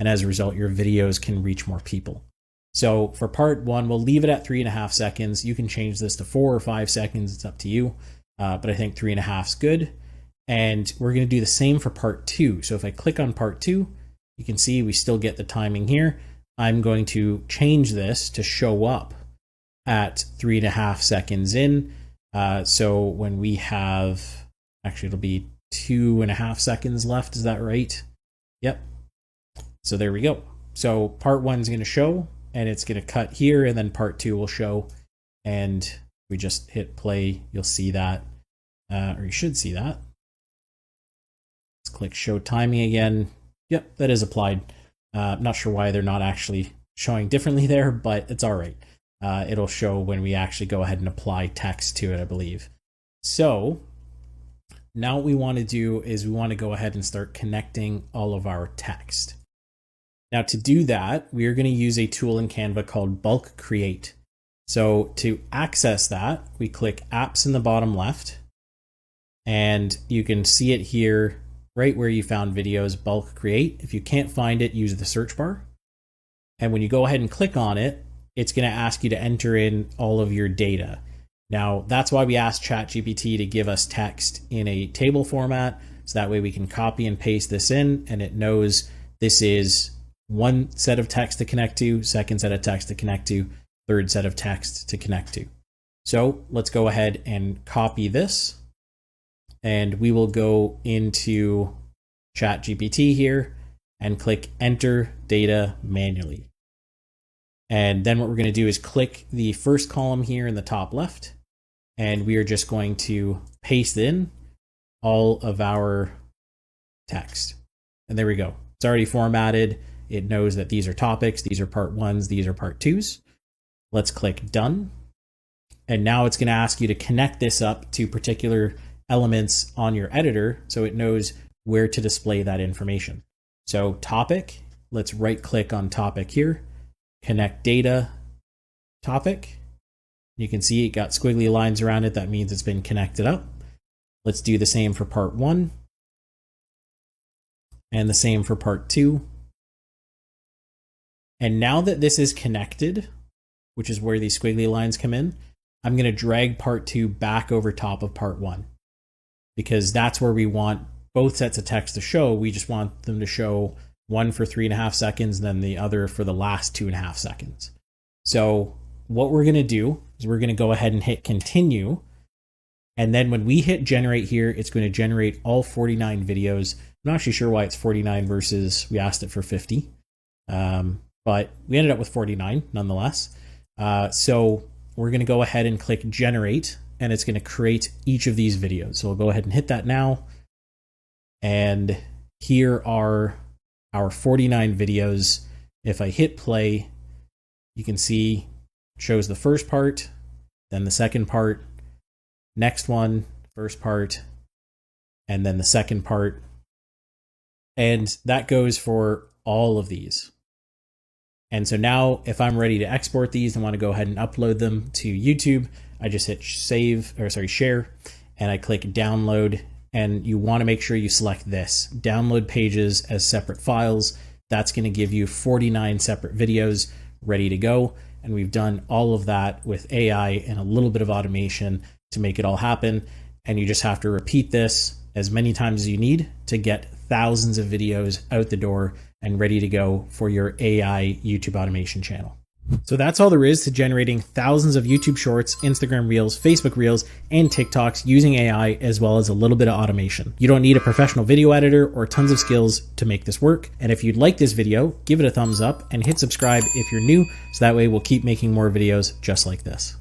And as a result, your videos can reach more people. So for part 1, we'll leave it at 3.5 seconds. You can change this to 4 or 5 seconds. It's up to you. But I think 3.5 is good. And we're going to do the same for part 2. So if I click on part 2, you can see we still get the timing here. I'm going to change this to show up at 3.5 seconds in. So when we have, actually it'll be 2.5 seconds left. Is that right? Yep. So there we go. So part 1 is going to show, and it's going to cut here, and then part 2 will show. And we just hit play. You'll see that, or you should see that. Let's click show timing again. Yep, that is applied. Not sure why they're not actually showing differently there, but it's all right. It'll show when we actually go ahead and apply text to it, I believe. So now what we want to do is we want to go ahead and start connecting all of our text. Now to do that, we are going to use a tool in Canva called Bulk Create. So to access that, we click Apps in the bottom left, and you can see it here right where you found videos, Bulk Create. If you can't find it, use the search bar. And when you go ahead and click on it, it's going to ask you to enter in all of your data. Now, that's why we asked ChatGPT to give us text in a table format, so that way we can copy and paste this in, and it knows this is one set of text to connect to, second set of text to connect to, third set of text to connect to. So let's go ahead and copy this, and we will go into ChatGPT here and click Enter Data Manually. And then what we're going to do is click the first column here in the top left, and we are just going to paste in all of our text. And there we go. It's already formatted. It knows that these are topics, these are part 1s, these are part 2s. Let's click Done. And now it's going to ask you to connect this up to particular elements on your editor so it knows where to display that information. So topic, let's right click on topic here, connect data, topic. You can see it got squiggly lines around it. That means it's been connected up. Let's do the same for part 1 and the same for part 2. And now that this is connected, which is where these squiggly lines come in, I'm going to drag part 2 back over top of part 1, because that's where we want both sets of text to show. We just want them to show one for 3.5 seconds and then the other for the last 2.5 seconds. So what we're going to do is we're going to go ahead and hit continue. And then when we hit generate here, it's going to generate all 49 videos. I'm not actually sure why it's 49 versus we asked it for 50. But we ended up with 49 nonetheless. So we're going to go ahead and click generate, and it's going to create each of these videos. So we'll go ahead and hit that now. And here are our 49 videos. If I hit play, you can see it shows the first part, then the second part, next one, first part, and then the second part. And that goes for all of these. And so now if I'm ready to export these and want to go ahead and upload them to YouTube, I just hit share, and I click download. And you want to make sure you select this, download pages as separate files. That's going to give you 49 separate videos ready to go. And we've done all of that with AI and a little bit of automation to make it all happen. And you just have to repeat this as many times as you need to get thousands of videos out the door and ready to go for your AI YouTube automation channel. So that's all there is to generating thousands of YouTube Shorts, Instagram Reels, Facebook Reels, and TikToks using AI, as well as a little bit of automation. You don't need a professional video editor or tons of skills to make this work. And if you'd like this video, give it a thumbs up and hit subscribe if you're new, so that way we'll keep making more videos just like this.